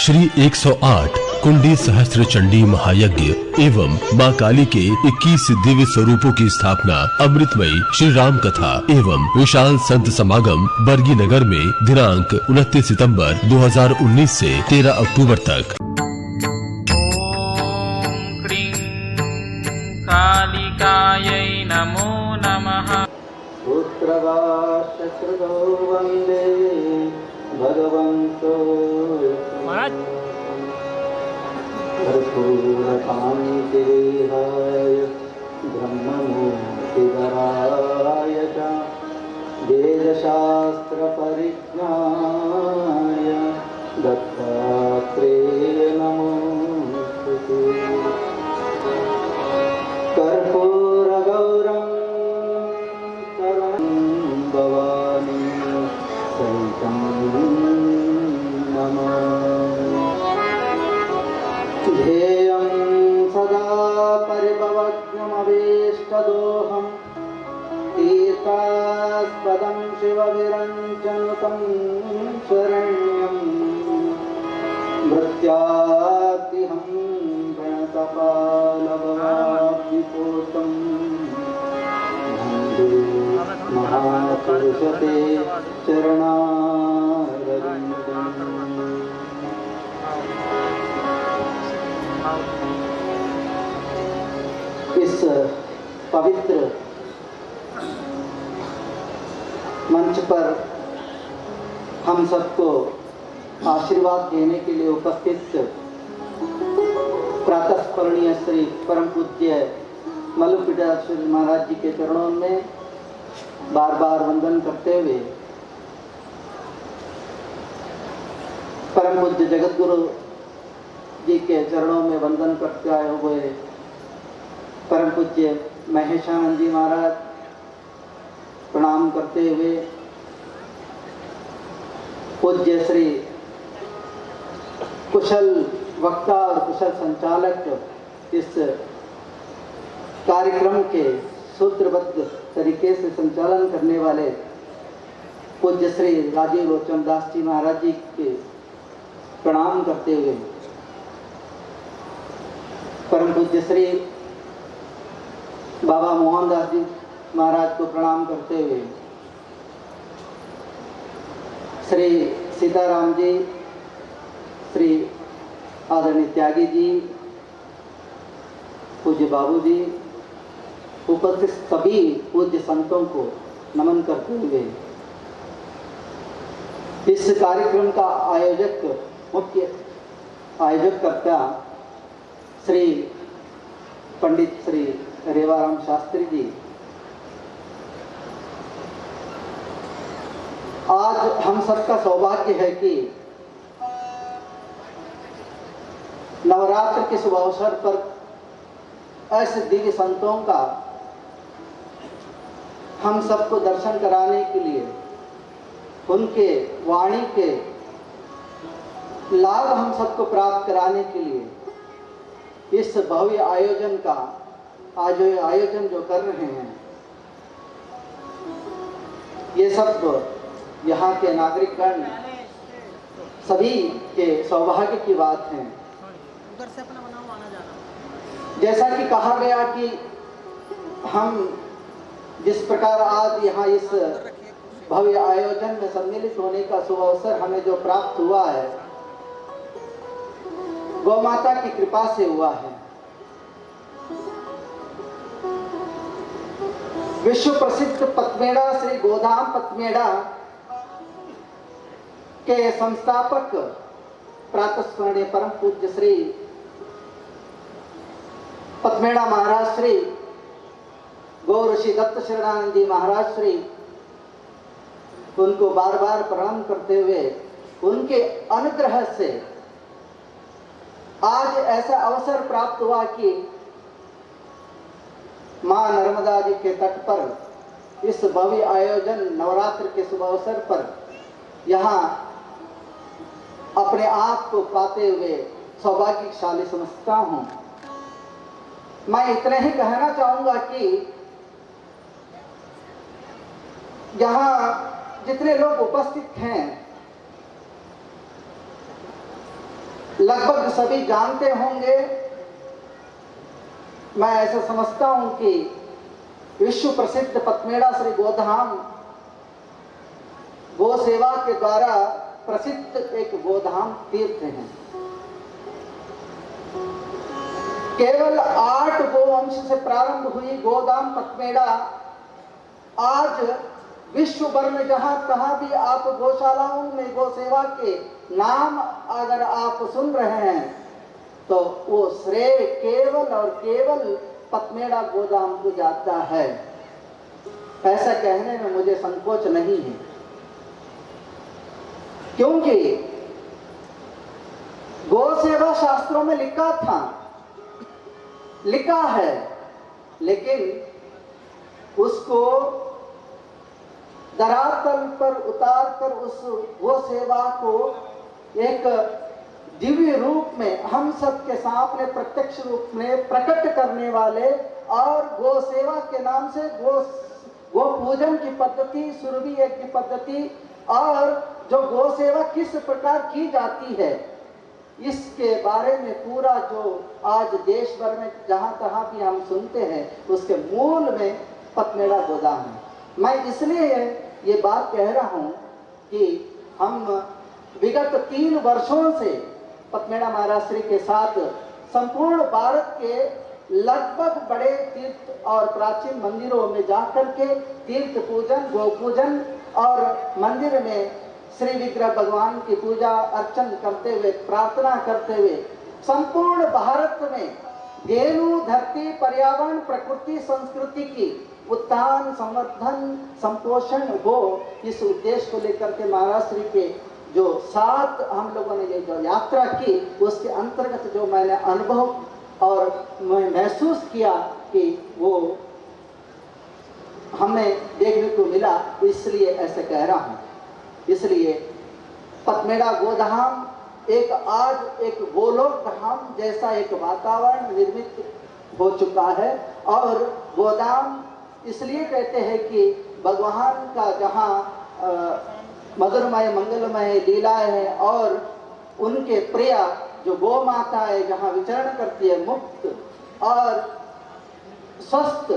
श्री 108 कुंडी सहस्त्र चंडी महायज्ञ एवं मां काली के 21 दिव्य स्वरूपों की स्थापना, अमृतमयी श्री राम कथा एवं विशाल संत समागम बरगी नगर में दिनांक 29 सितंबर 2019 से 13 अक्टूबर तक। ओम क्रीं कालिकायै नमो नमः। पुत्रवाश्चक्रतो वन्दे भगवन्तो कर्पूरकान्तिविहाय ब्रह्ममूर्तिधराय च वेदशास्त्रपरिज्ञाय दत्तात्रेय नमोस्तुते। कर्पूरगौरं शरणं भवानी सहितं ध्येयं सदा परिभवग्नमभीष्टदोहं तीर्थास्पदं शिवविरञ्जनुतं शरण्यं मृत्याद्यहं प्रणतपालभवाब्धिपूतं वन्दे महापुरुषते चरणारविन्दम्। इस पवित्र मंच पर हम सबको आशीर्वाद देने के लिए उपस्थित प्रातःस्मरणीय श्री परम पूज्य मल्लूपीठाधीश्वर महाराज जी के चरणों में बार बार वंदन करते हुए परम पूज्य जगत गुरु जी के चरणों में वंदन करते आए हुए परम पूज्य महेशानंद जी महाराज प्रणाम करते हुए पूज्य श्री कुशल वक्ता और कुशल संचालक इस कार्यक्रम के सूत्रबद्ध तरीके से संचालन करने वाले पूज्य श्री राजीव लोचन दास जी महाराज जी के प्रणाम करते हुए परम पूज्य श्री बाबा मोहनदास जी महाराज को प्रणाम करते हुए श्री सीताराम जी, श्री आदरणीय त्यागी जी, पूज्य बाबू जी, उपस्थित सभी पूज्य संतों को नमन करते हुए इस कार्यक्रम का मुख्य आयोजक करता श्री पंडित श्री रेवाराम शास्त्री जी, आज हम सबका सौभाग्य है कि नवरात्र के शुभ अवसर पर ऐसे दिव्य संतों का हम सबको दर्शन कराने के लिए, उनके वाणी के लाभ हम सबको प्राप्त कराने के लिए इस भव्य आयोजन का आज आयोजन जो कर रहे हैं, ये सब यहाँ के नागरिकगण सभी के सौभाग्य की बात है। जैसा कि कहा गया कि हम जिस प्रकार आज यहाँ इस भव्य आयोजन में सम्मिलित होने का शुभ अवसर हमें जो प्राप्त हुआ है, गौ माता की कृपा से हुआ है। विश्व प्रसिद्ध पतमेड़ा श्री गोधाम पतमेड़ा के संस्थापक प्रातःस्मरणीय परम पूज्य श्री पतमेड़ा महाराज श्री गौ ऋषि दत्त शरणानंद जी महाराज श्री, उनको बार बार प्रणाम करते हुए उनके अनुग्रह से आज ऐसा अवसर प्राप्त हुआ कि मां नर्मदा जी के तट पर इस भव्य आयोजन नवरात्र के शुभ अवसर पर यहाँ अपने आप को पाते हुए सौभाग्यशाली समझता हूँ। मैं इतना ही कहना चाहूँगा कि यहाँ जितने लोग उपस्थित हैं लगभग सभी जानते होंगे, मैं ऐसा समझता हूं कि विश्व प्रसिद्ध पथमेड़ा श्री गोधाम गो सेवा के द्वारा प्रसिद्ध एक गोधाम तीर्थ है। केवल 8 गोवंश से प्रारंभ हुई गोधाम पथमेड़ा आज विश्व भर में जहां कहां भी आप गौशालाओं में गो सेवा के नाम अगर आप सुन रहे हैं तो वो श्रेय केवल और केवल पथमेड़ा गोधाम को जाता है। ऐसा कहने में मुझे संकोच नहीं है, क्योंकि गो सेवा शास्त्रों में लिखा है, लेकिन उसको धरातल पर उतार कर उस गो सेवा को एक दिव्य रूप में हम सबके सामने प्रत्यक्ष रूप में प्रकट करने वाले और गो सेवा के नाम से गो पूजन की पद्धति, सुरभि यज्ञ की पद्धति और जो गो सेवा किस प्रकार की जाती है, इसके बारे में पूरा जो आज देश भर में जहां तहां भी हम सुनते हैं, उसके मूल में पथमेड़ा गोदाम है। मैं इसलिए ये बात कह रहा हूं कि हम विगत 3 वर्षों से पथमेड़ा महाराज श्री के साथ संपूर्ण भारत के लगभग बड़े तीर्थ और प्राचीन मंदिरों में जाकर के तीर्थ पूजन, गो पूजन और मंदिर में श्री विग्रह भगवान की पूजा अर्चन करते हुए, प्रार्थना करते हुए संपूर्ण भारत में धेनु, धरती, पर्यावरण, प्रकृति, संस्कृति की उत्थान, संवर्धन, संपोषण हो, इस उद्देश्य को लेकर के महाराज श्री के जो साथ हम लोगों ने ये जो यात्रा की, उसके अंतर्गत जो मैंने अनुभव और मैं महसूस किया कि वो हमें देखने को मिला, इसलिए ऐसे कह रहा हूँ। इसलिए पथमेड़ा गोधाम आज एक गोलोक धाम जैसा एक वातावरण निर्मित हो चुका है। और गोधाम इसलिए कहते हैं कि भगवान का जहाँ मधुरमय मंगलमय लीलाएं हैं और उनके प्रिय जो गो माता है जहाँ विचरण करती है, मुक्त और स्वस्थ,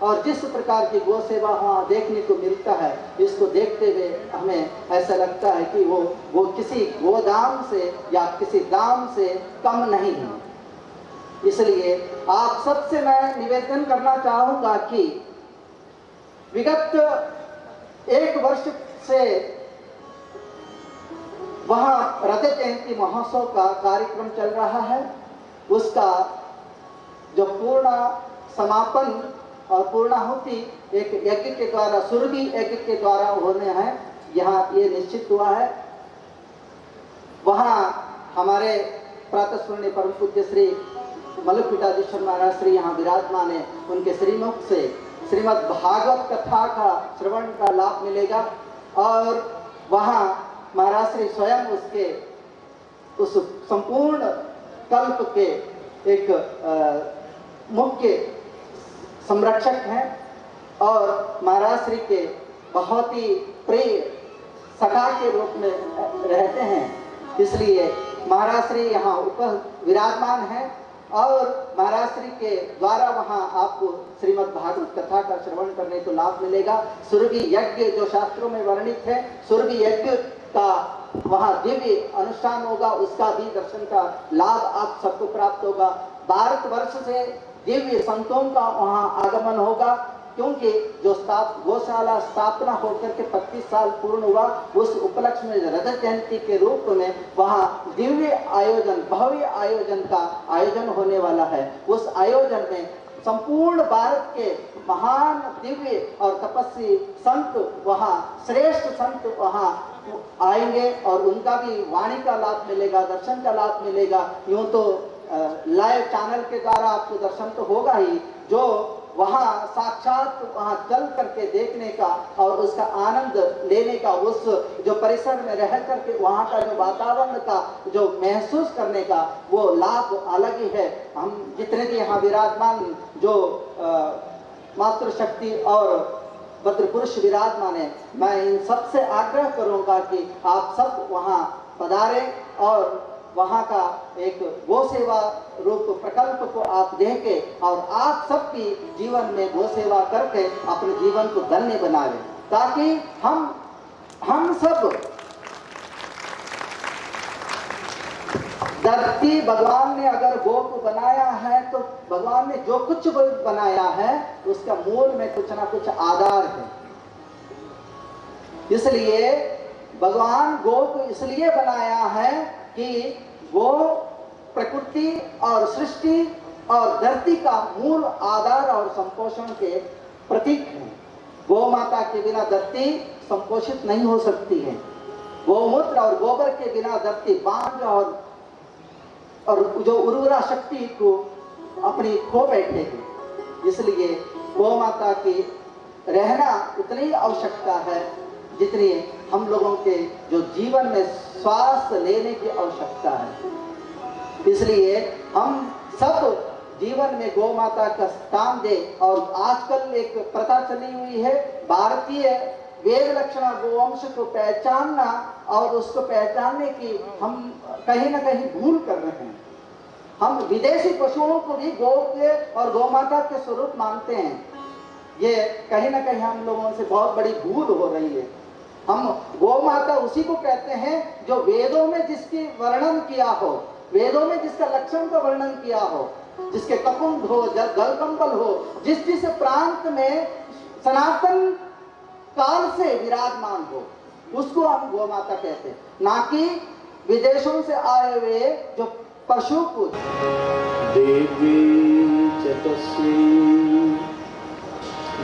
और जिस प्रकार की गो सेवा वहाँ देखने को मिलता है, इसको देखते हुए हमें ऐसा लगता है कि वो किसी गोदाम से या किसी दाम से कम नहीं है। इसलिए आप सबसे मैं निवेदन करना चाहूँगा कि विगत 1 वर्ष से वहाँ रजत जयंती महोत्सव का कार्यक्रम चल रहा है। उसका जो पूर्ण समापन और पूर्णाहुति एक यज्ञ के द्वारा, सुरभि यज्ञ के द्वारा होने हैं, यहाँ ये निश्चित हुआ है। वहाँ हमारे प्रातस्मरणीय परम पूज्य श्री मल्लपीठाधीश्वर महाराज श्री यहाँ विराजमान है। उनके श्रीमुख से श्रीमद् भागवत कथा का श्रवण का लाभ मिलेगा और वहाँ महाराज श्री स्वयं उस संपूर्ण कल्प के एक मुख्य संरक्षक हैं और महाराज श्री के बहुत ही प्रिय सखा के रूप में रहते हैं। इसलिए महाराज श्री यहाँ विराजमान हैं और महाराज श्री के द्वारा वहाँ आपको श्रीमद् भागवत कथा का श्रवण करने को लाभ मिलेगा। सुरभि यज्ञ जो शास्त्रों में वर्णित है, सुरभि यज्ञ का वहाँ दिव्य अनुष्ठान होगा, उसका भी दर्शन का लाभ आप सबको प्राप्त होगा। भारतवर्ष से दिव्य संतों का वहाँ आगमन होगा, क्योंकि जो गौशाला स्थापना होकर के 25 साल पूर्ण हुआ, उस उपलक्ष्य में रजत जयंती के रूप में वहाँ दिव्य आयोजन, भव्य आयोजन का आयोजन होने वाला है। उस आयोजन में संपूर्ण भारत के महान दिव्य और तपस्वी संत वहाँ, श्रेष्ठ संत वहाँ आएंगे और उनका भी वाणी का लाभ मिलेगा, दर्शन का लाभ मिलेगा। यूँ तो लाइव चैनल के द्वारा आपको दर्शन तो होगा ही, जो वहाँ साक्षात वहाँ चल करके देखने का और उसका आनंद लेने का, उस जो परिसर में रह करके वहाँ का जो वातावरण का जो महसूस करने का वो लाभ अलग ही है। हम जितने भी यहाँ विराजमान जो मातृशक्ति और भद्र पुरुष विराजमान है, मैं इन सबसे आग्रह करूँगा कि आप सब वहाँ पधारें और वहाँ का एक गो सेवा रूप प्रकल्प को आप देखे और आप सबकी जीवन में गो सेवा करके अपने जीवन को धन्य बनावे, ताकि हम सब धरती भगवान ने अगर गो को बनाया है तो भगवान ने जो कुछ भी बनाया है उसका मूल में कुछ ना कुछ आधार है। इसलिए भगवान गो को इसलिए बनाया है कि वो प्रकृति और सृष्टि और धरती का मूल आधार और संपोषण के प्रतीक है। गौ माता के बिना धरती संपोषित नहीं हो सकती है। गोमूत्र और गोबर के बिना धरती बांझ और जो उर्वरा शक्ति को अपनी खो बैठेगी। इसलिए गौ माता की रहना उतनी आवश्यकता है जितनी हम लोगों के जो जीवन में श्वास लेने की आवश्यकता है। इसलिए हम सब जीवन में गौ माता का स्थान दे। और आजकल एक प्रथा चली हुई है, भारतीय वेद लक्षण गोवंश को पहचानना और उसको पहचानने की हम कहीं ना कहीं भूल कर रहे हैं। हम विदेशी पशुओं को भी गौ के और गौ माता के स्वरूप मानते हैं। ये कहीं ना कहीं हम लोगों से बहुत बड़ी भूल हो रही है। हम गौ माता उसी को कहते हैं जो वेदों में जिसकी वर्णन किया हो, वेदों में जिसका लक्षण का वर्णन किया हो, जिसके ककुंड हो, गलकंबल हो, जिस प्रांत में सनातन काल से विराजमान हो, उसको हम गौ माता कहते हैं, ना कि विदेशों से आए हुए जो पशु को। देवी चतस्वी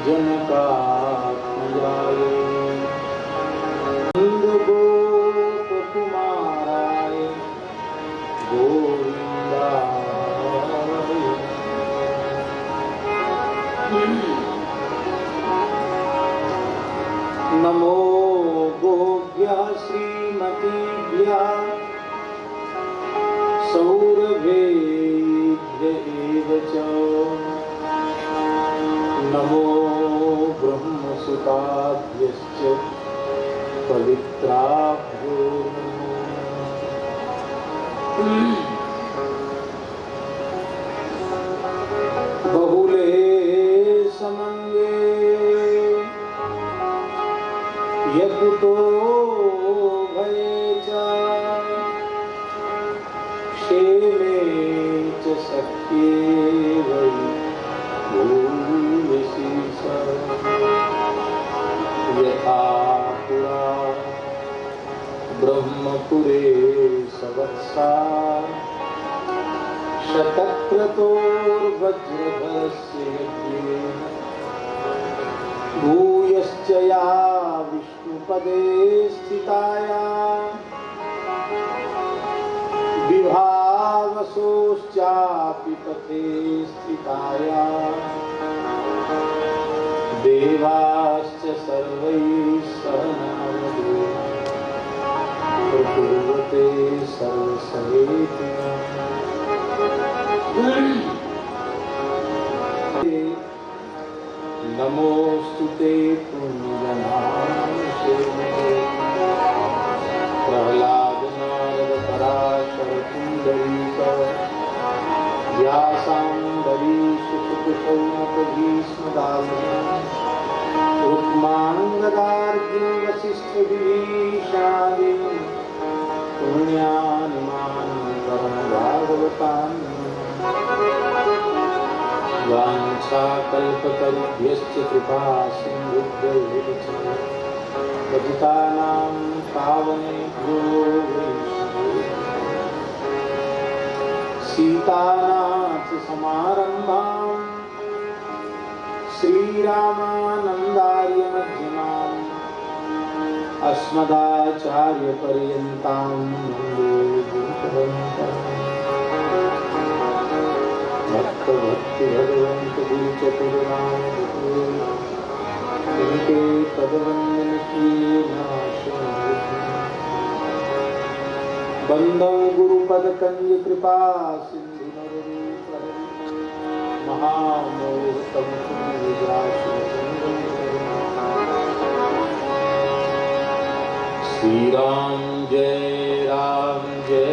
जनकात्मजाय नंदगोप कुमाराय गोविंदाय नमो गोभ्यः श्रीमतीभ्यः सौरभेभ्य एव च नमो ब्रह्मसुताभ्यश्च पवित्राभ्यो बहुले समंगे यकुतो भये च क्षेमे च सख्ये वै भूयसी स यथा पुरा ब्रह्मपुरे सवत्सा शतक्रतोर्वज्रधरस्य यज्ञे भूयश्च या विष्णुपदे स्थिताया विभावसोश्चापि पथे स्थिताया देवाश्च सर्वैः सह नामदे प्रकुर्वते सर्वसहेति नमोस्तुते पुण्यजनांशे प्रहलाद नारद पराशर कुंडलीक व्यासांबरी सुत शौनक भीष्म दारुण रुक्मांगदार्जुन वसिष्ठ विभीषणादि पुण्यानिमानि परम भागवतानि वाञ्छाकल्पतरुभ्यश्च कृपा सिन्धुभ्यैव च पतितानां पावनेभ्यो वैष्णवेभ्यो सीतानाथ समारम्भां श्रीरामानन्दार्य मध्यमाम् अस्मदाचार्यपर्यन्तां वन्दे गुरुपरम्पराम् भक्ति भगवंत गुरु चतुर्नाम इनके पदवंदन किए नाश बंदौ गुरुपद कंज कृपा सिंधु नररूप महामोहतम श्री राम जय जय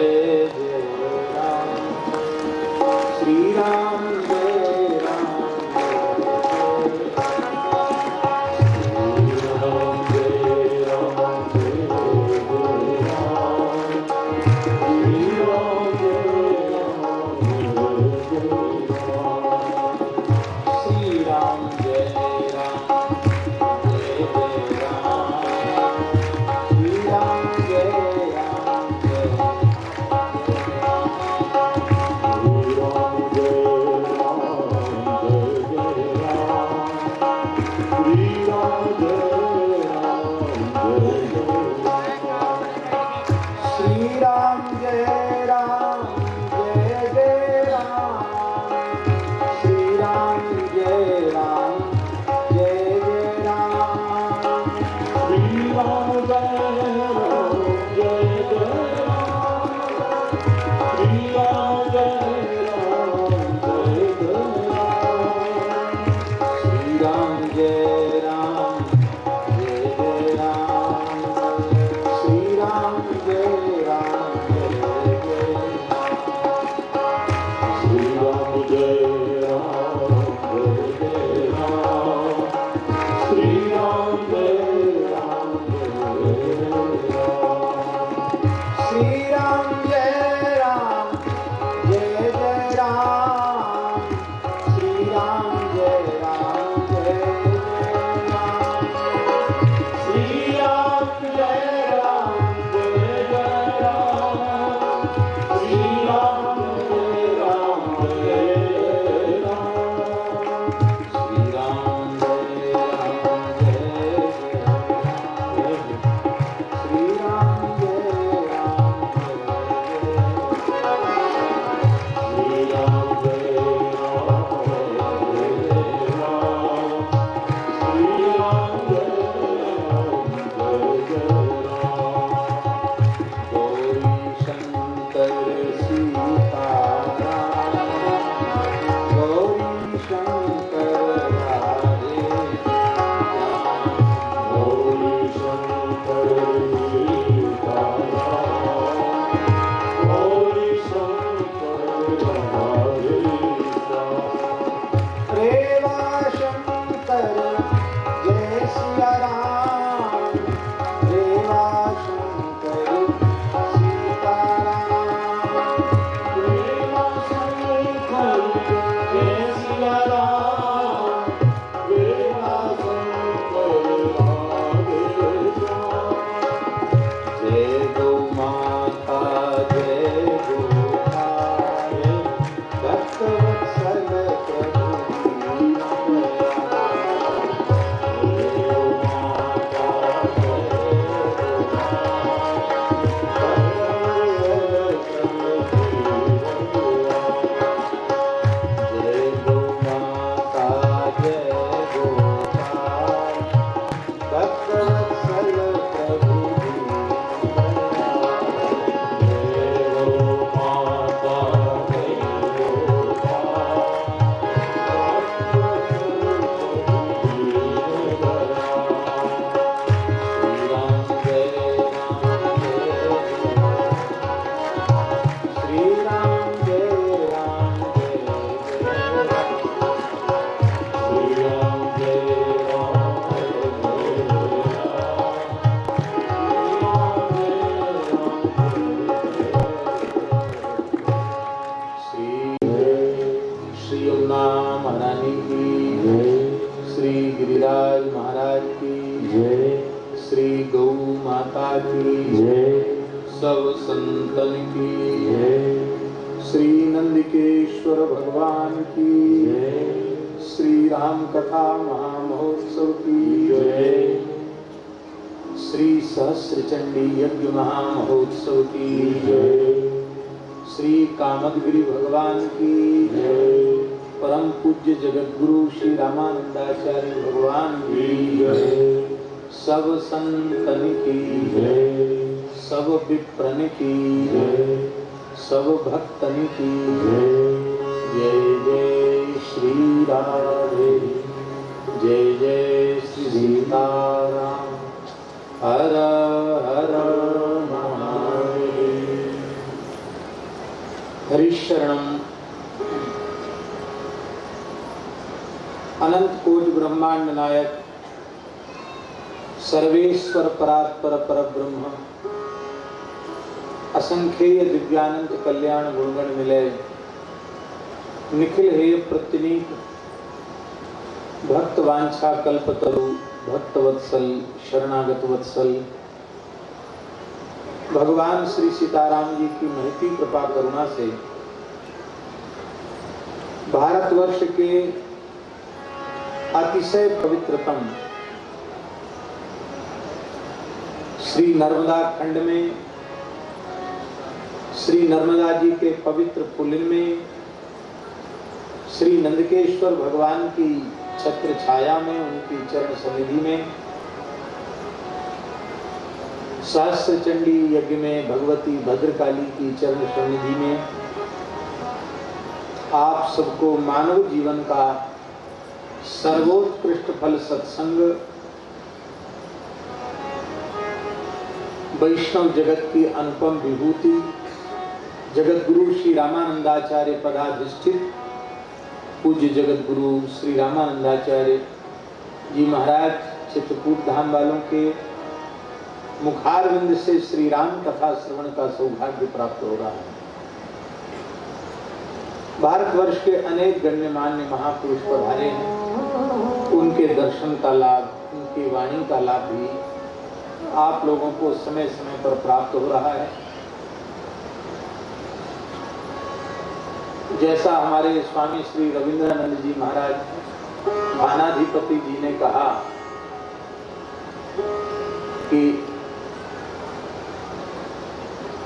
की जय, सब संतन की जय, श्री नंदिकेश्वर भगवान की जय, श्री राम कथा महामहोत्सव की जय, श्री सहस्त्र चंडी यज्ञ महामहोत्सव की जय, श्री कामदगिरि भगवान की जय, परम पूज्य जगतगुरु श्री रामानंदाचार्य भगवान की जय, सब संतन की जय, सब विप्रन की जय, सब भक्तन की जय, जय जय श्री राधे, जय जय श्री सीताराम, हर हर महादेव। हरिशरणम। अनंत कोटि ब्रह्मांड नायक सर्वेश्वर परात्पर परब्रह्म असंख्येय दिव्यानंद कल्याण गुणगण मिलय, निखिल हेय प्रतिनीत भक्त वांछा कल्पतरु भक्तवत्सल शरणागत वत्सल भगवान श्री सीताराम जी की महती कृपा करुणा से भारतवर्ष के अतिशय पवित्रतम श्री नर्मदा खंड में श्री नर्मदा जी के पवित्र पुलिन में श्री नंदकेश्वर भगवान की छत्र छाया में उनकी चरण सन्निधि में सहस्त्र चंडी यज्ञ में भगवती भद्रकाली की चरण सन्निधि में आप सबको मानव जीवन का सर्वोत्कृष्ट फल सत्संग, वैष्णव जगत की अनुपम विभूति जगत गुरु श्री रामानंदाचार्य पदाधिष्ठित पूज्य जगत गुरु श्री रामानंदाचार्य जी महाराज चित्रकूट धाम वालों के मुखारविंद से श्री राम कथा श्रवण का सौभाग्य प्राप्त हो रहा है। भारतवर्ष के अनेक गण्यमान्य महापुरुष पधारे हैं, उनके दर्शन का लाभ, उनकी वाणी का लाभ भी आप लोगों को समय समय पर प्राप्त हो रहा है। जैसा हमारे स्वामी श्री रविंद्रानंद जी महाराज भानाधिपति जी ने कहा कि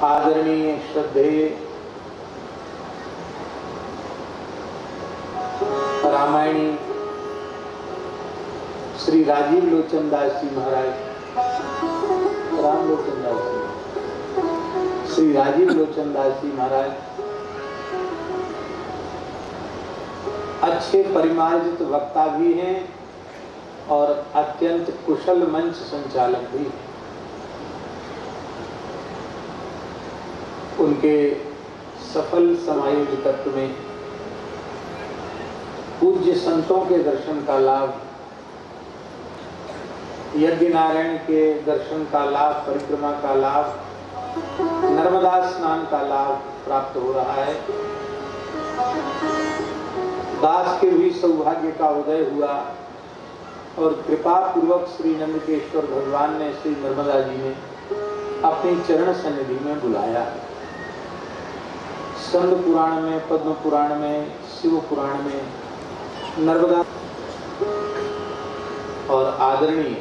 आदरणीय श्रद्धेय रामायणी श्री राजीव लोचन दास जी महाराज, राम लोचन दास जी, श्री राजीव लोचन दास जी महाराज अच्छे परिमार्जित वक्ता भी हैं और अत्यंत कुशल मंच संचालक भी हैं। उनके सफल समायोजकत्व में पूज्य संतों के दर्शन का लाभ, यज्ञ नारायण के दर्शन का लाभ, परिक्रमा का लाभ, नर्मदा स्नान का लाभ प्राप्त हो रहा है। दास के भी सौभाग्य का उदय हुआ और कृपा पूर्वक श्री नंदकेश्वर भगवान ने श्री नर्मदा जी ने अपनी चरण सन्निधि में बुलाया। स्कंद पुराण में, पद्म पुराण में, शिव पुराण में नर्मदा और आदरणीय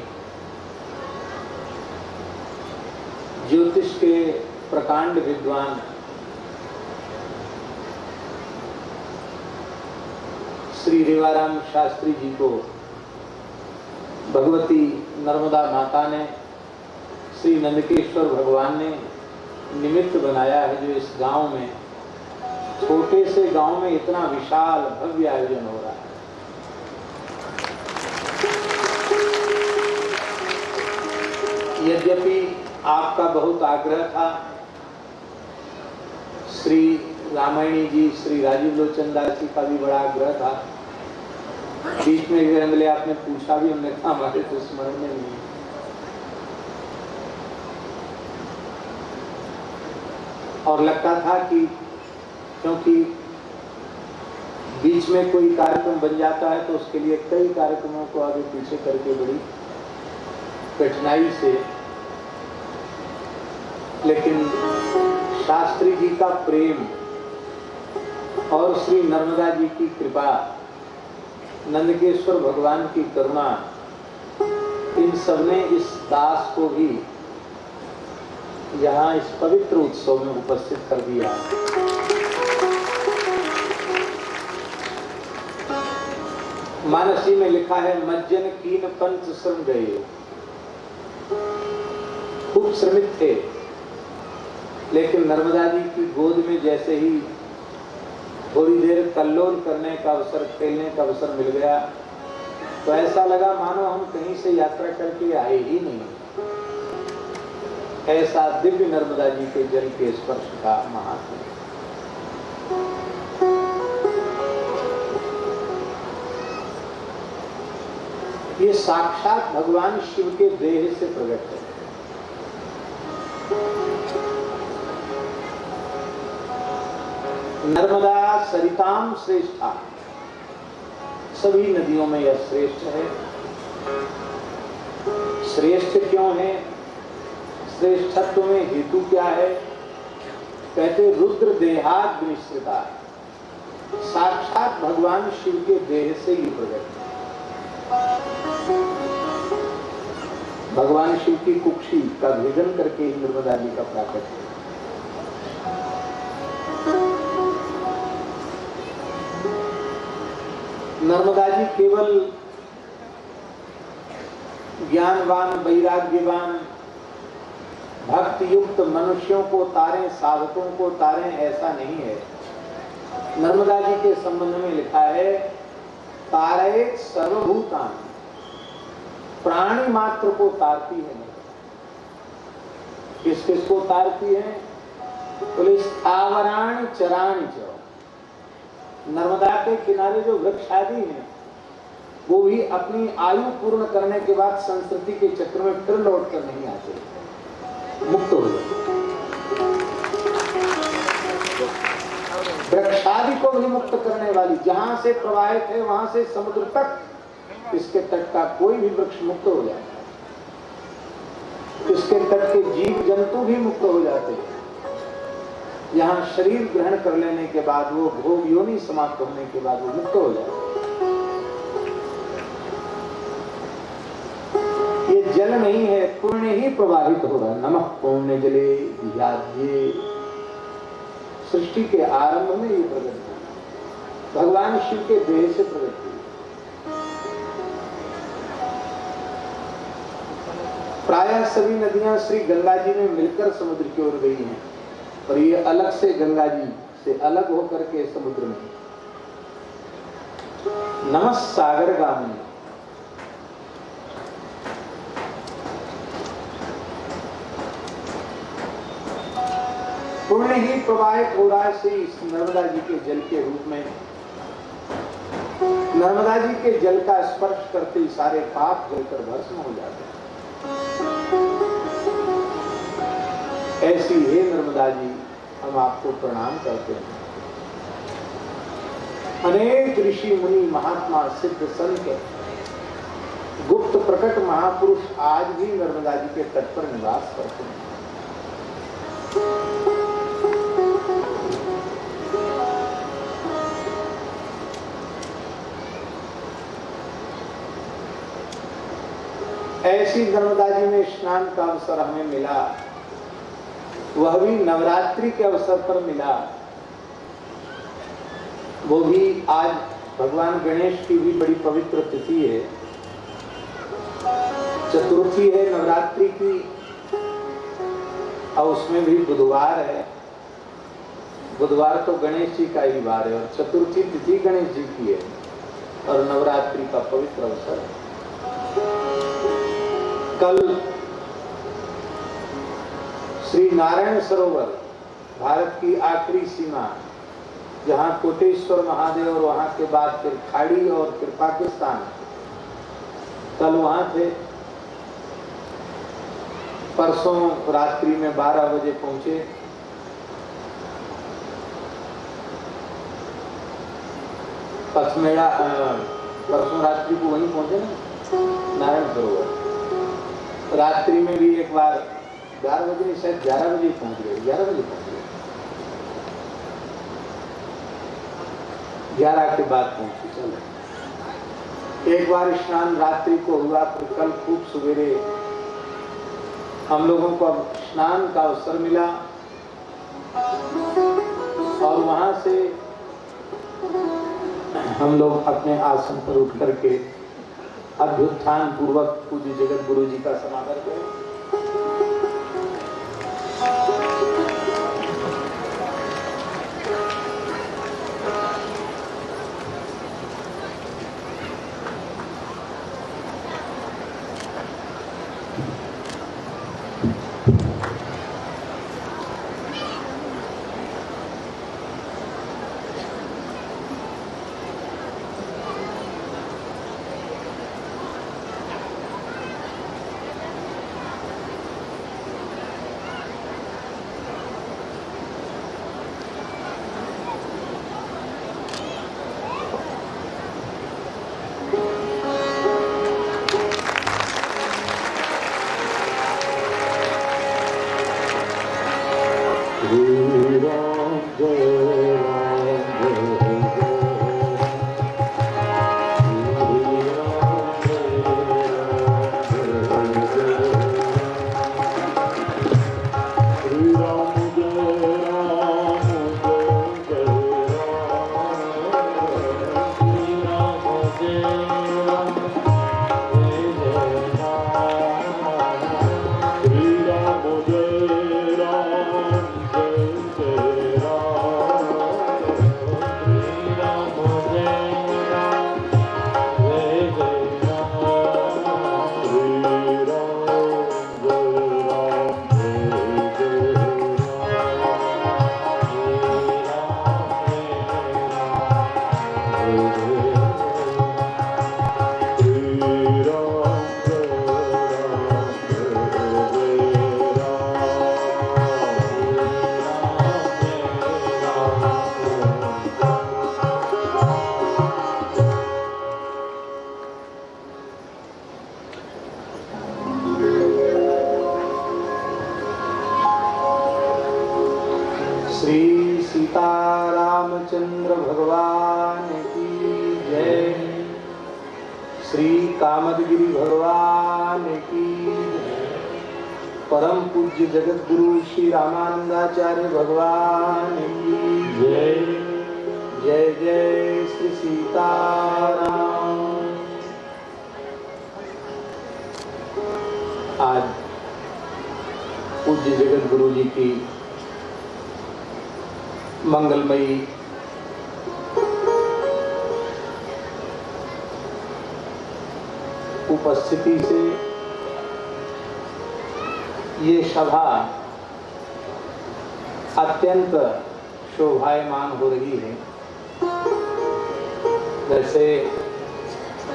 ज्योतिष के प्रकांड विद्वान श्री रेवाराम शास्त्री जी को भगवती नर्मदा माता ने, श्री नंदकेश्वर भगवान ने निमित्त बनाया है, जो इस गांव में, छोटे से गांव में इतना विशाल भव्य आयोजन हो रहा है। यद्यपि आपका बहुत आग्रह था, श्री रामायणी जी, श्री राजीव लोचन दास जी का भी बड़ा आग्रह था। बीच में वीरेंद्र आपने पूछा भी, हमने कहा हमारे तो स्मरण में नहीं है। और लगता था कि क्योंकि बीच में कोई कार्यक्रम बन जाता है तो उसके लिए कई कार्यक्रमों को आगे पीछे करके बड़ी कठिनाई से शास्त्री जी का प्रेम और श्री नर्मदा जी की कृपा, नंदकेश्वर भगवान की करुणा, इन सबने इस दास को भी यहाँ इस पवित्र उत्सव में उपस्थित कर दिया। मानसी में लिखा है, मज्जन कीन पंच श्रम गए। खूब श्रमित थे, लेकिन नर्मदा जी की गोद में जैसे ही थोड़ी देर कल्लोल करने का अवसर, खेलने का अवसर मिल गया, तो ऐसा लगा मानो हम कहीं से यात्रा करके आए ही नहीं। ऐसा दिव्य नर्मदा जी के जल के स्पर्श का महात्म्य। ये साक्षात भगवान शिव के देह से प्रकट है। नर्मदा सरिताम श्रेष्ठा, सभी नदियों में यह श्रेष्ठ है। श्रेष्ठ क्यों है? श्रेष्ठत्व में हेतु क्या है? कहते रुद्र देहाद विनिश्रिता, साक्षात भगवान शिव के देह से ही प्रकट है। भगवान शिव की कुक्षी का भेदन करके ही नर्मदा जी का प्राकट्य है। नर्मदा जी केवल ज्ञानवान, वैराग्यवान, भक्त युक्त मनुष्यों को तारें, साधकों को तारें, ऐसा नहीं है। नर्मदा जी के संबंध में लिखा है, तारे सर्वभूतान, प्राणी मात्र को तारती है। किस किस को तारती है? बोले स्थावराणि चराणि च। नर्मदा के किनारे जो वृक्ष आदि हैं, वो भी अपनी आयु पूर्ण करने के बाद संस्कृति के चक्र में फिर लौट कर नहीं आते, मुक्त हो जाते। वृक्षादि को भी मुक्त करने वाली, जहां से प्रवाहित है वहां से समुद्र तक, इसके तट का कोई भी वृक्ष मुक्त हो जाता है। इसके तट के जीव जंतु भी मुक्त हो जाते हैं। यहाँ शरीर ग्रहण कर लेने के बाद, वो भोग योनि समाप्त होने के बाद वो मुक्त हो जाते हैं। ये जल नहीं है, पुण्य ही प्रवाहित हो रहा है। नमः पुण्य जले विद्याध्ये। सृष्टि के आरंभ में ये प्रकट हुआ, भगवान शिव के देह से प्रकट हुई। प्रायः सभी नदियां श्री गंगा जी में मिलकर समुद्र की ओर गई हैं, और ये अलग से गंगा जी से अलग होकर के समुद्र में। नमः सागर गामी। पुण्य ही प्रवाहित हो रहा है श्री नर्मदा जी के जल के रूप में। नर्मदा जी के जल का स्पर्श करते ही सारे पाप जलकर भस्म हो जाते हैं। ऐसी हे नर्मदा जी, हम आपको प्रणाम करते हैं। अनेक ऋषि मुनि, महात्मा, सिद्ध, संत, गुप्त प्रकट महापुरुष आज भी नर्मदा जी के तट पर निवास करते हैं। ऐसी नर्मदा जी में स्नान का अवसर हमें मिला, वह भी नवरात्रि के अवसर पर मिला। वो भी आज भगवान गणेश की भी बड़ी पवित्र तिथि है, चतुर्थी है नवरात्रि की, और उसमें भी बुधवार है। बुधवार तो गणेश जी का ही वार है, और चतुर्थी तिथि गणेश जी की है, और नवरात्रि का पवित्र अवसर है। कल श्री नारायण सरोवर, भारत की आखिरी सीमा, जहां कोटेश्वर महादेव और वहां के बाद फिर खाड़ी और फिर पाकिस्तान, कल वहां थे। परसों रात्रि में 12 बजे पहुंचे। पचमेड़ा, परसों रात्रि को वहीं पहुंचे ना नारायण सरोवर। रात्रि में भी एक बार 11 बजे, शायद 11 बजे पहुंच गए, 11 बजे पहुंच गए। 11 के बाद पहुंचे। चलो एक बार स्नान रात्रि को हुआ, फिर कल खूब सवेरे हम लोगों को अब स्नान का अवसर मिला और वहां से हम लोग अपने आसन पर उठ करके अभ्युत्थान पूर्वक पूज्य जगत गुरु जी का समादर करें। श्री सीतारामचंद्र भगवान की जय। श्री कामदगिरि भगवान की जय। परम पूज्य जगत गुरु श्री रामानंदाचार्य भगवान की जय। जय जय श्री सीताराम। आज पूज्य जगत गुरु जी की मंगलमयी उपस्थिति से ये सभा अत्यंत शोभायमान हो रही है। वैसे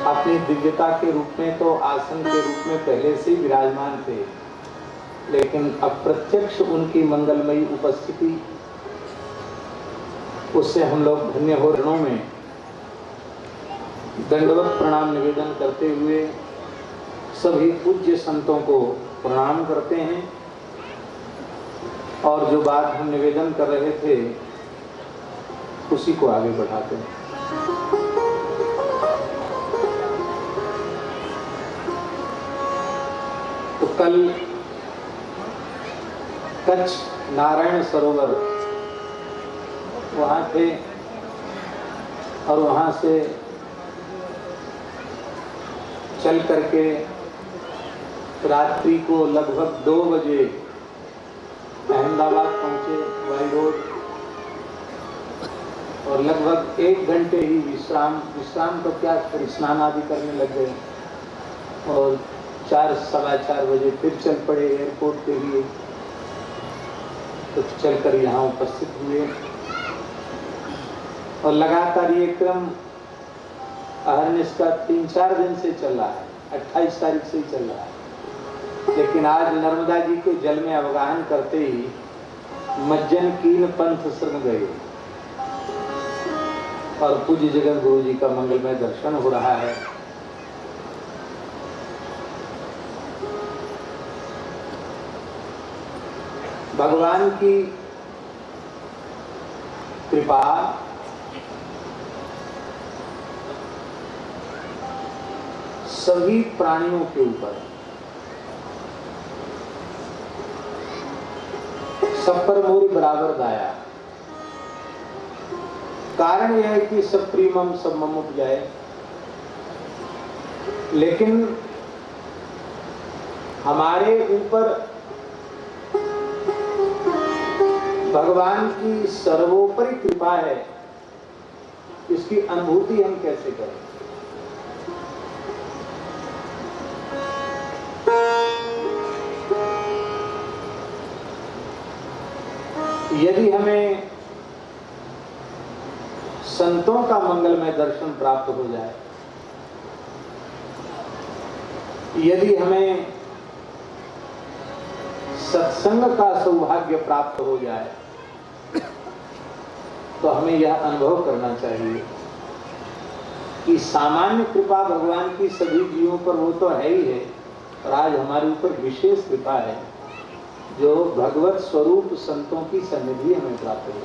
अपनी दिव्यता के रूप में तो आसन के रूप में पहले से ही विराजमान थे, लेकिन अब प्रत्यक्ष उनकी मंगलमयी उपस्थिति, उससे हम लोग धन्य हो रणों में दंडवत प्रणाम निवेदन करते हुए सभी पूज्य संतों को प्रणाम करते हैं और जो बात हम निवेदन कर रहे थे उसी को आगे बढ़ाते हैं। तो कल कच्छ नारायण सरोवर वहाँ थे और वहाँ से चल करके रात्रि को लगभग 2 बजे अहमदाबाद पहुँचे बाई रोड और लगभग 1 घंटे ही विश्राम तो क्या, फिर स्नान आदि करने लग गए और 4 सवा 4 बजे फिर चल पड़े एयरपोर्ट के लिए। तो चलकर यहाँ उपस्थित हुए और लगातार ये क्रम अहरनिश का 3-4 दिन से चल रहा है, 28 तारीख से ही चल रहा है। लेकिन आज नर्मदा जी के जल में अवगाहन करते ही मज्जन कीन पंथ शरण गए और पूज्य जगत गुरु जी का मंगलमय दर्शन हो रहा है। भगवान की कृपा सभी प्राणियों के ऊपर, सब पर मोरी बराबर दाया। कारण यह है कि सब प्रीमम सब मम उपजाए, लेकिन हमारे ऊपर भगवान की सर्वोपरि कृपा है, इसकी अनुभूति हम कैसे करें? यदि हमें संतों का मंगलमय दर्शन प्राप्त हो जाए, यदि हमें सत्संग का सौभाग्य प्राप्त हो जाए, तो हमें यह अनुभव करना चाहिए कि सामान्य कृपा भगवान की सभी जीवों पर वो तो है ही है, और आज हमारे ऊपर विशेष कृपा है जो भगवत स्वरूप संतों की सन्निधि हमें प्राप्त हो।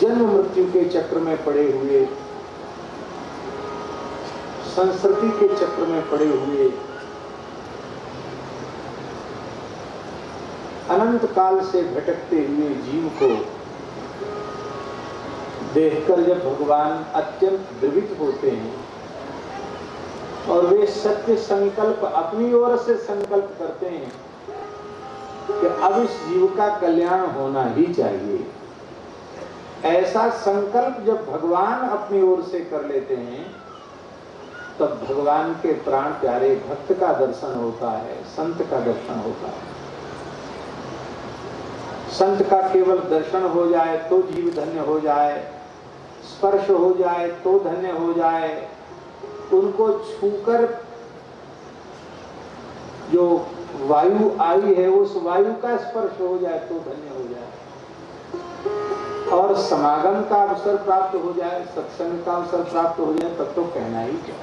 जन्म मृत्यु के चक्र में पड़े हुए, संस्कृति के चक्र में पड़े हुए, अनंत काल से भटकते हुए जीव को देखकर जब भगवान अत्यंत द्रवित होते हैं और वे सत्य संकल्प अपनी ओर से संकल्प करते हैं कि अब इस जीव का कल्याण होना ही चाहिए, ऐसा संकल्प जब भगवान अपनी ओर से कर लेते हैं, तब भगवान के प्राण प्यारे भक्त का दर्शन होता है, संत का दर्शन होता है। संत का केवल दर्शन हो जाए तो जीव धन्य हो जाए, स्पर्श हो जाए तो धन्य हो जाए, उनको छूकर जो वायु आई है उस वायु का स्पर्श हो जाए तो धन्य हो जाए, और समागम का अवसर प्राप्त हो जाए, सत्संग का अवसर प्राप्त हो जाए, तब तो कहना ही क्या।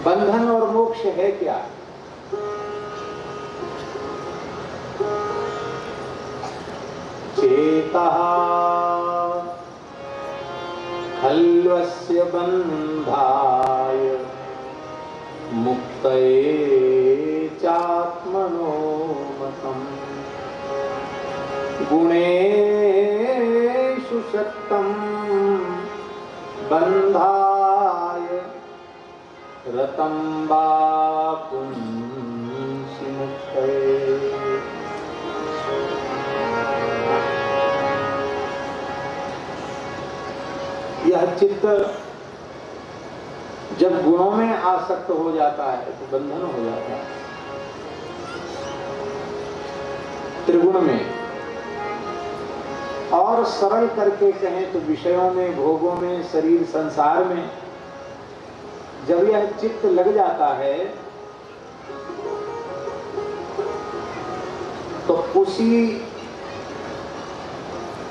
बंधन और मोक्ष है क्या? चेतः खल्वस्य बन्धाय मुक्तये चात्मनो मतम् गुणेषु शक्तं बन्धाय रतं वा पुंसि मुक्तये। यह चित्त जब गुणों में आसक्त हो जाता है तो बंधन हो जाता है। त्रिगुण में, और सरल करके कहें तो विषयों में, भोगों में, शरीर संसार में जब यह चित्त लग जाता है तो उसी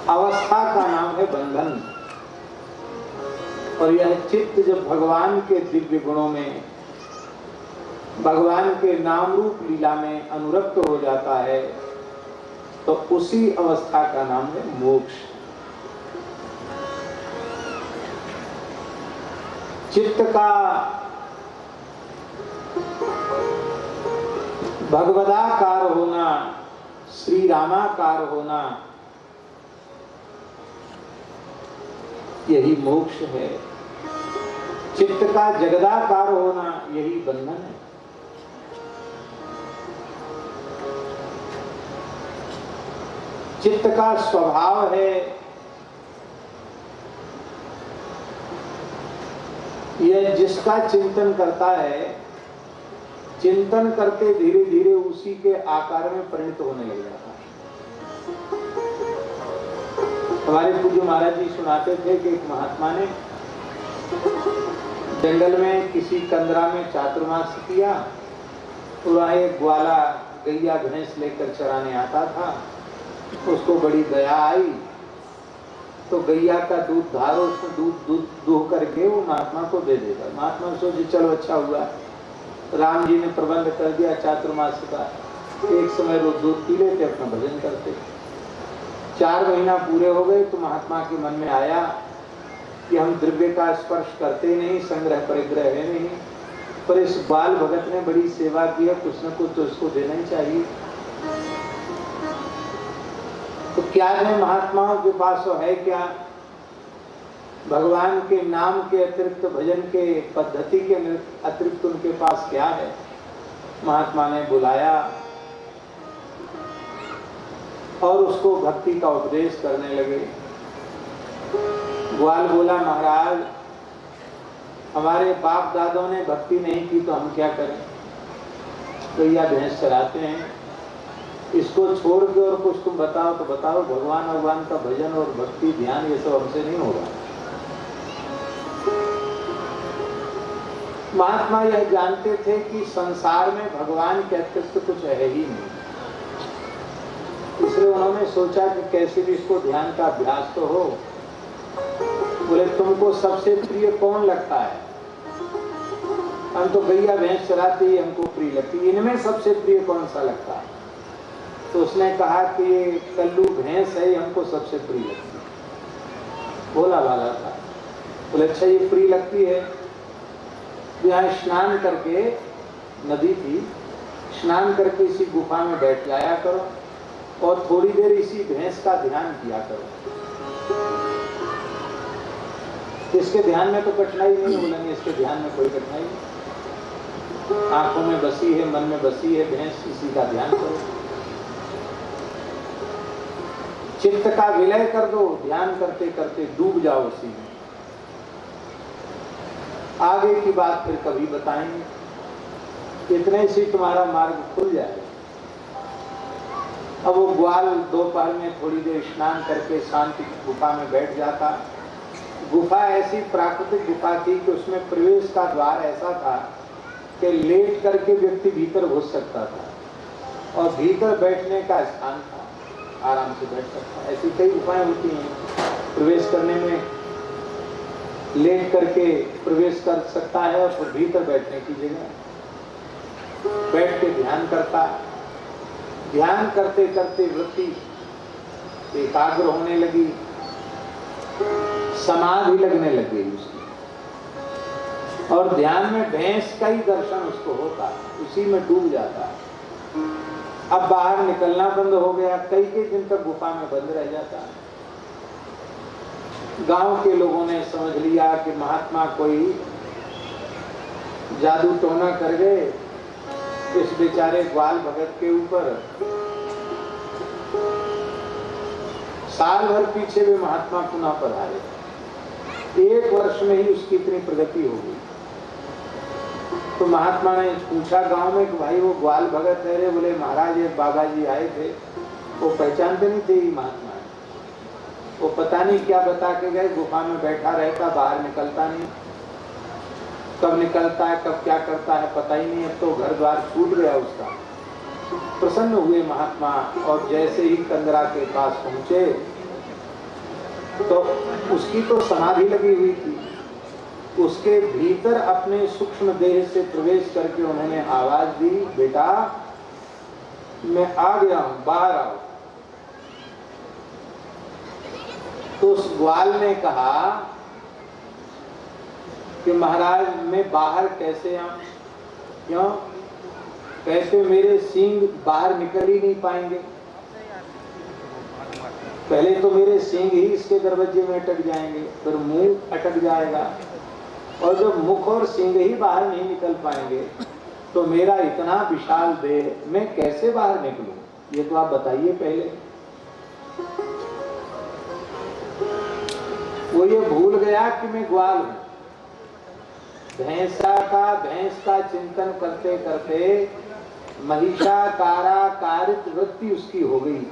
अवस्था का नाम है बंधन। और यह चित्त जब भगवान के दिव्य गुणों में, भगवान के नाम रूप लीला में अनुरक्त हो जाता है तो उसी अवस्था का नाम है मोक्ष। चित्त का भगवदाकार होना, श्री रामाकार होना, यही मोक्ष है। चित्त का जगदाकार होना यही बंधन है। चित्त का स्वभाव है यह जिसका चिंतन करता है, चिंतन करते धीरे धीरे उसी के आकार में परिणत होने लग जाता है। हमारे पूज्य महाराज जी सुनाते थे कि एक महात्मा ने जंगल में किसी कंदरा में चातुर्मास किया, वहाँ एक ग्वाला गैया भैंस लेकर चराने आता था। उसको बड़ी दया आई तो गैया का दूध धारो, उसमें दूध दूह करके वो महात्मा को दे देगा। महात्मा सोचे चलो अच्छा हुआ, राम जी ने प्रबंध कर दिया चातुर्मास का। एक समय रोज दूध पी लेते, अपना भजन करते। 4 महीना पूरे हो गए तो महात्मा के मन में आया कि हम द्रव्य का स्पर्श करते नहीं, संग्रह परिग्रह है नहीं, पर इस बाल भगत ने बड़ी सेवा की है, कुछ न कुछ तो उसको देना ही चाहिए। तो क्या है महात्माओं के पास तो है क्या? भगवान के नाम के अतिरिक्त, भजन के पद्धति के अतिरिक्त उनके पास क्या है? महात्मा ने बुलाया और उसको भक्ति का उपदेश करने लगे। ग्वाल बोला, महाराज हमारे बाप दादों ने भक्ति नहीं की तो हम क्या करें? गैया भैंस चराते हैं, इसको छोड़ के और कुछ तुम बताओ तो बताओ। भगवान का भजन और भक्ति ध्यान ये सब हमसे नहीं होगा। महात्मा यह जानते थे कि संसार में भगवान के अतिरिक्त कुछ है ही नहीं, इसलिए उन्होंने सोचा कि कैसे भी इसको ध्यान का अभ्यास तो हो। बोले, तुमको सबसे प्रिय कौन लगता है? हम तो गैया भैंस चराते ही हमको प्रिय लगती, इनमें सबसे प्रिय कौन सा लगता है? तो उसने कहा कि कल्लू भैंस है, हमको सबसे प्रिय लगती है। भोला भाला था। बोले, अच्छा ये प्रिय लगती है, यहाँ स्नान करके, नदी थी, स्नान करके इसी गुफा में बैठ जाया करो और थोड़ी देर इसी भैंस का ध्यान किया करो। इसके ध्यान में तो कठिनाई नहीं बोलेंगे, इसके ध्यान में कोई कठिनाई नहीं। आंखों में बसी है, मन में बसी है भैंस, इसी का ध्यान करो। चित्त का विलय कर दो, ध्यान करते करते डूब जाओ उसी में। आगे की बात फिर कभी बताएंगे, इतने से तुम्हारा मार्ग खुल जाएगा। अब वो ग्वाल दोपहर में थोड़ी देर स्नान करके शांति की गुफा में बैठ जाता। गुफा ऐसी प्राकृतिक गुफा थी कि उसमें प्रवेश का द्वार ऐसा था कि लेट करके व्यक्ति भीतर घुस सकता था और भीतर बैठने का स्थान था, आराम से बैठ सकता। ऐसी कई गुफाएं होती हैं, प्रवेश करने में लेट करके प्रवेश कर सकता है और फिर भीतर बैठने की जगह बैठ के ध्यान करता। ध्यान करते करते वृत्ति एकाग्र होने लगी, समाधि लगने लग गई उसकी, और ध्यान में भैंस का ही दर्शन उसको होता, उसी में डूब जाता। अब बाहर निकलना बंद हो गया, कई दिन तक गुफा में बंद रह जाता। गांव के लोगों ने समझ लिया कि महात्मा कोई जादू टोना कर गए इस बेचारे ग्वाल भगत के ऊपर। साल भर पीछे वे महात्मा पुनः पधारे, 1 वर्ष में ही उसकी इतनी प्रगति हो गई। तो महात्मा ने पूछा गांव में कि भाई वो ग्वाल भगत है रे? बोले, महाराज ये बाबा जी आए थे, वो पहचानते नहीं थे ही महात्मा। वो पता नहीं क्या बता के गए, गुफा में बैठा रहता, बाहर निकलता नहीं, कब निकलता है कब क्या करता है पता ही नहीं। अब तो घर द्वार छूट गया उसका। प्रसन्न हुए महात्मा और जैसे ही कंदरा के पास पहुंचे तो उसकी तो समाधि लगी हुई थी, उसके भीतर अपने सूक्ष्म देह से प्रवेश करके उन्होंने आवाज दी, बेटा मैं आ गया हूं, बाहर आओ। तो उस ग्वाल ने कहा कि महाराज मैं बाहर कैसे आऊं? क्यों? कैसे मेरे सींग बाहर निकल ही नहीं पाएंगे, पहले तो मेरे सींग ही इसके दरवाजे में अटक जाएंगे, फिर मुंह अटक जाएगा, और जब मुख और सींग ही बाहर नहीं निकल पाएंगे तो मेरा इतना विशाल देह मैं कैसे बाहर निकलूं? ये तो आप बताइए पहले। वो ये भूल गया कि मैं ग्वाल हूं। भैंस का चिंतन करते करते महिषाकारा कारित वृत्ति उसकी हो गई,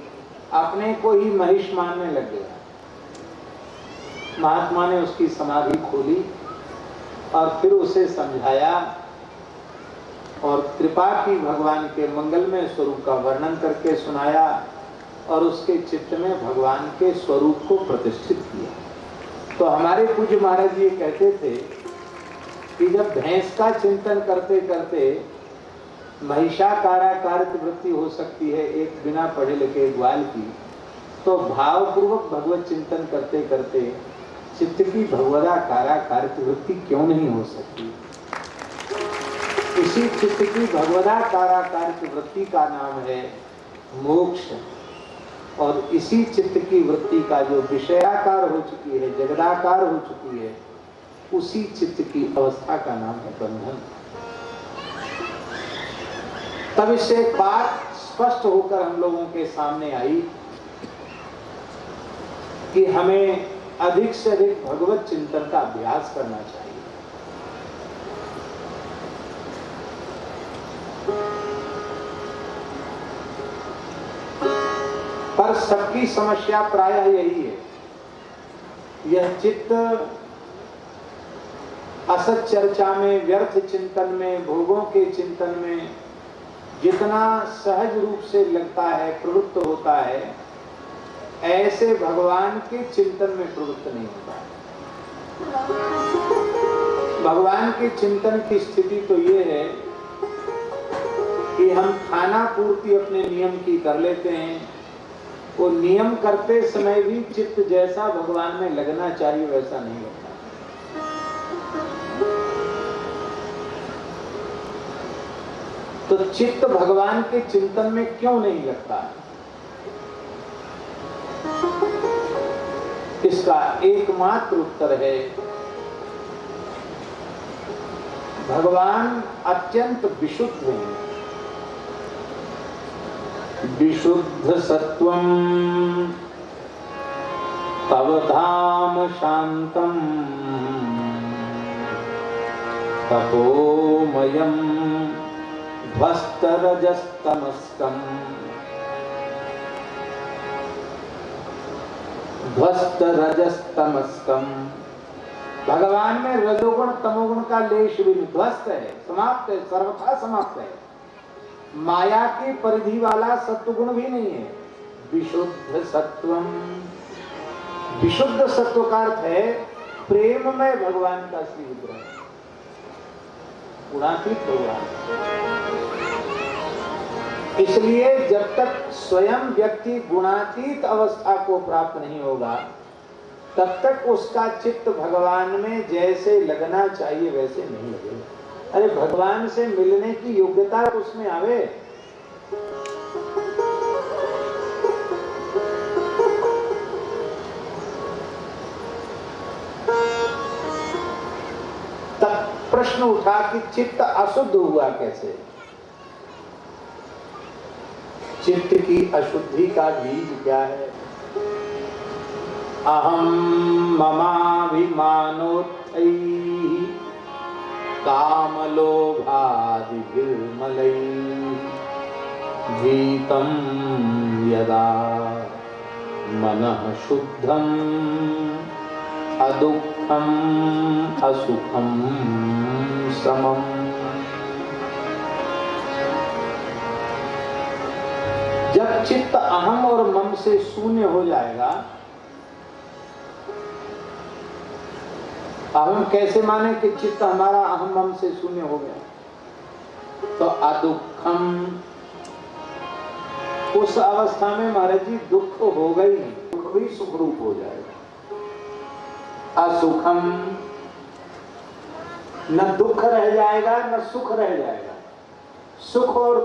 अपने को ही महिष मानने लग गया। महात्मा ने उसकी समाधि खोली और फिर उसे समझाया और कृपा की, भगवान के मंगलमय स्वरूप का वर्णन करके सुनाया और उसके चित्त में भगवान के स्वरूप को प्रतिष्ठित किया। तो हमारे पूज्य महाराज ये कहते थे कि जब भैंस का चिंतन करते करते महिषाकाराकार वृत्ति हो सकती है एक बिना पढ़े लिखे ग्वाल की, तो भावपूर्वक भगवत चिंतन करते करते चित्त की भगवदाकाराकार वृत्ति क्यों नहीं हो सकती। इसी चित्त की भगवदाकाराकार वृत्ति का नाम है मोक्ष। और इसी चित्त की वृत्ति का जो विषयाकार हो चुकी है, जगदाकार हो चुकी है, उसी चित्त की अवस्था का नाम है बंधन। तब इससे एक बात स्पष्ट होकर हम लोगों के सामने आई कि हमें अधिक से अधिक भगवत चिंतन का अभ्यास करना चाहिए। पर सबकी समस्या प्रायः यही है, यह चित्त असत चर्चा में, व्यर्थ चिंतन में, भोगों के चिंतन में जितना सहज रूप से लगता है, प्रवृत्त होता है, ऐसे भगवान के चिंतन में प्रवृत्त नहीं होता है। भगवान के चिंतन की स्थिति तो ये है कि हम खाना पूर्ति अपने नियम की कर लेते हैं, वो नियम करते समय भी चित्त जैसा भगवान में लगना चाहिए वैसा नहीं लगता। तो चित्त भगवान के चिंतन में क्यों नहीं लगता है? इसका एकमात्र उत्तर है, भगवान अत्यंत विशुद्ध हैं। विशुद्ध सत्वं तव धाम शांतम तपोमयं ध्वस्तरजस्तमस्कम् ध्वस्तरजस्तमस्कम्। भगवान में रजोगुण तमोगुण का लेश भी ध्वस्त है, समाप्त है, सर्वथा समाप्त है। माया की परिधि वाला सत्वगुण भी नहीं है। विशुद्ध सत्वम, विशुद्ध सत्व का अर्थ है प्रेम में भगवान का श्री विग्रह, गुणातीत भगवान। इसलिए जब तक स्वयं व्यक्ति गुणातीत अवस्था को प्राप्त नहीं होगा, तब तक उसका चित्त भगवान में जैसे लगना चाहिए वैसे नहीं लगेगा। अरे भगवान से मिलने की योग्यता उसमें आवे। तब प्रश्न उठा कि चित्त अशुद्ध हुआ कैसे? चित्त की अशुद्धि का बीज क्या है? अहम ममाभिमानोत्थैः कामलोभादिभिर्मलैः भीतं यदा मनः शुद्धम् अदुःखम् असुखम् समम्। जब चित्त अहम और मम से शून्य हो जाएगा, अहम कैसे माने कि चित्त हमारा अहम मम से शून्य हो गया, तो अदुःखम, उस अवस्था में महाराज जी दुख होगा ही नहीं, दुख भी सुख रूप हो जाएगा। असुखम, न दुख रह जाएगा न सुख रह जाएगा, सुख और